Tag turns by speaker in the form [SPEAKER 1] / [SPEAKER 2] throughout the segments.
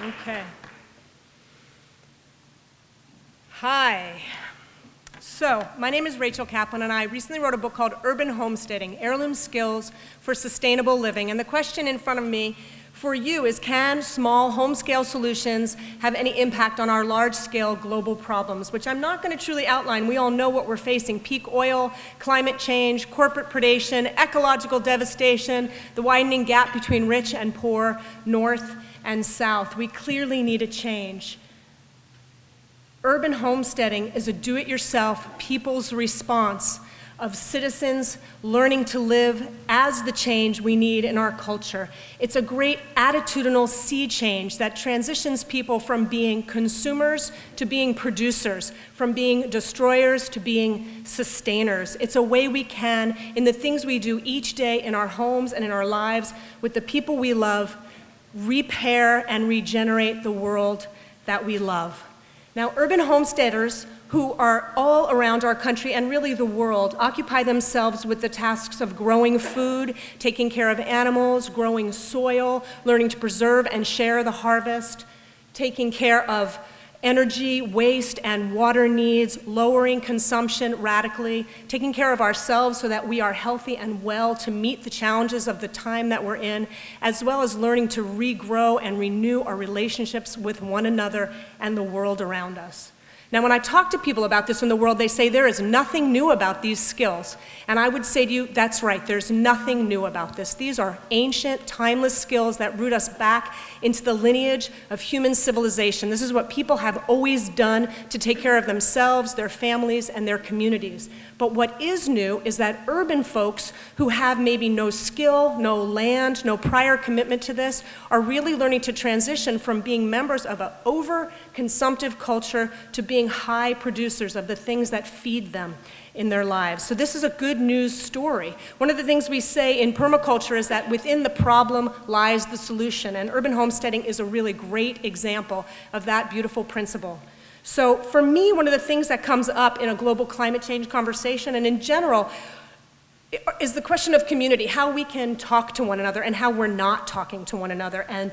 [SPEAKER 1] Okay. Hi. So, my name is Rachel Kaplan, and I recently wrote a book called Urban Homesteading, Heirloom Skills for Sustainable Living. And the question in front of me for you is, can small home-scale solutions have any impact on our large-scale global problems, which I'm not going to truly outline. We all know what we're facing: peak oil, climate change, corporate predation, ecological devastation, the widening gap between rich and poor, north and south. We clearly need a change. Urban homesteading is a do-it-yourself people's response of citizens learning to live as the change we need in our culture. It's a great attitudinal sea change that transitions people from being consumers to being producers, from being destroyers to being sustainers. It's a way we can, in the things we do each day in our homes and in our lives with the people we love, repair and regenerate the world that we love. Now, urban homesteaders who are all around our country and really the world occupy themselves with the tasks of growing food, taking care of animals, growing soil, learning to preserve and share the harvest, taking care of energy, waste, and water needs, lowering consumption radically, taking care of ourselves so that we are healthy and well to meet the challenges of the time that we're in, as well as learning to regrow and renew our relationships with one another and the world around us. Now, when I talk to people about this in the world, they say there is nothing new about these skills. And I would say to you, that's right, there's nothing new about this. These are ancient, timeless skills that root us back into the lineage of human civilization. This is what people have always done to take care of themselves, their families, and their communities. But what is new is that urban folks who have maybe no skill, no land, no prior commitment to this, are really learning to transition from being members of an over-consumptive culture to being high producers of the things that feed them in their lives. So this is a good news story. One of the things we say in permaculture is that within the problem lies the solution, and urban homesteading is a really great example of that beautiful principle. So for me, one of the things that comes up in a global climate change conversation and in general is the question of community, how we can talk to one another and how we're not talking to one another, and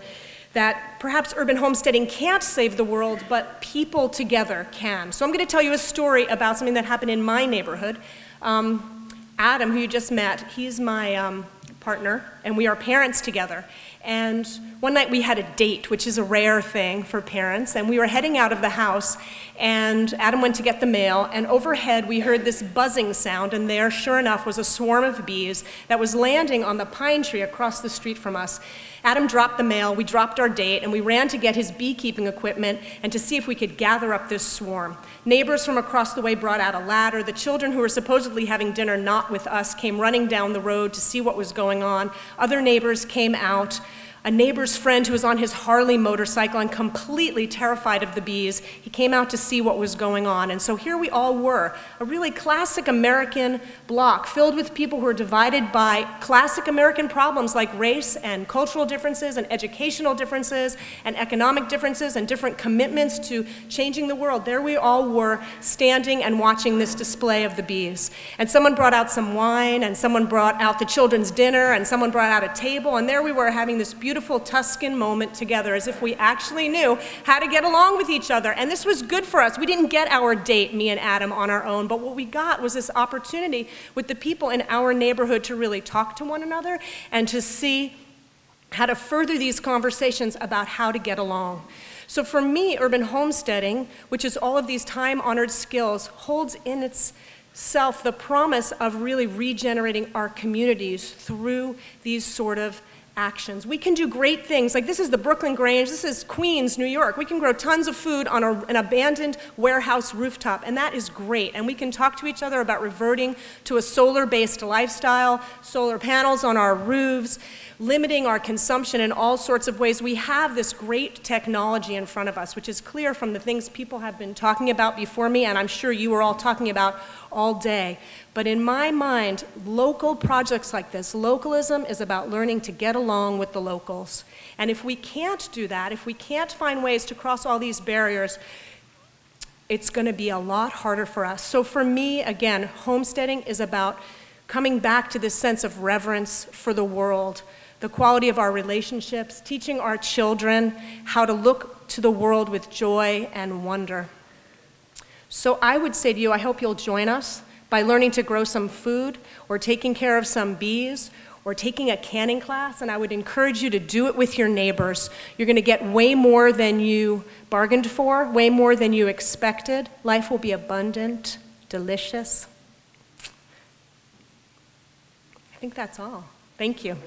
[SPEAKER 1] that perhaps urban homesteading can't save the world, but people together can. So I'm going to tell you a story about something that happened in my neighborhood. Adam, who you just met, he's my partner, and we are parents together. And one night we had a date, which is a rare thing for parents, and we were heading out of the house, and Adam went to get the mail, and overhead we heard this buzzing sound, and there, sure enough, was a swarm of bees that was landing on the pine tree across the street from us. Adam dropped the mail, we dropped our date, and we ran to get his beekeeping equipment and to see if we could gather up this swarm. Neighbors from across the way brought out a ladder. The children who were supposedly having dinner not with us came running down the road to see what was going on. Other neighbors came out. A neighbor's friend who was on his Harley motorcycle and completely terrified of the bees, he came out to see what was going on. And so here we all were, a really classic American block filled with people who were divided by classic American problems like race and cultural differences and educational differences and economic differences and different commitments to changing the world. There we all were, standing and watching this display of the bees. And someone brought out some wine, and someone brought out the children's dinner, and someone brought out a table, and there we were having this beautiful Tuscan moment together, as if we actually knew how to get along with each other. And this was good for us. We didn't get our date, me and Adam, on our own, but what we got was this opportunity with the people in our neighborhood to really talk to one another and to see how to further these conversations about how to get along. So for me, urban homesteading, which is all of these time-honored skills, holds in itself the promise of really regenerating our communities through these sort of actions. We can do great things, like this is the Brooklyn Grange, this is Queens, New York. We can grow tons of food on an abandoned warehouse rooftop, and that is great. And we can talk to each other about reverting to a solar-based lifestyle, solar panels on our roofs, limiting our consumption in all sorts of ways. We have this great technology in front of us, which is clear from the things people have been talking about before me, and I'm sure you were all talking about all day. But in my mind, local projects like this, localism is about learning to get along with the locals. And if we can't do that, if we can't find ways to cross all these barriers, it's going to be a lot harder for us. So for me, again, homesteading is about coming back to this sense of reverence for the world, the quality of our relationships, teaching our children how to look to the world with joy and wonder. So I would say to you, I hope you'll join us by learning to grow some food, or taking care of some bees, or taking a canning class, and I would encourage you to do it with your neighbors. You're going to get way more than you bargained for, way more than you expected. Life will be abundant, delicious. I think that's all. Thank you.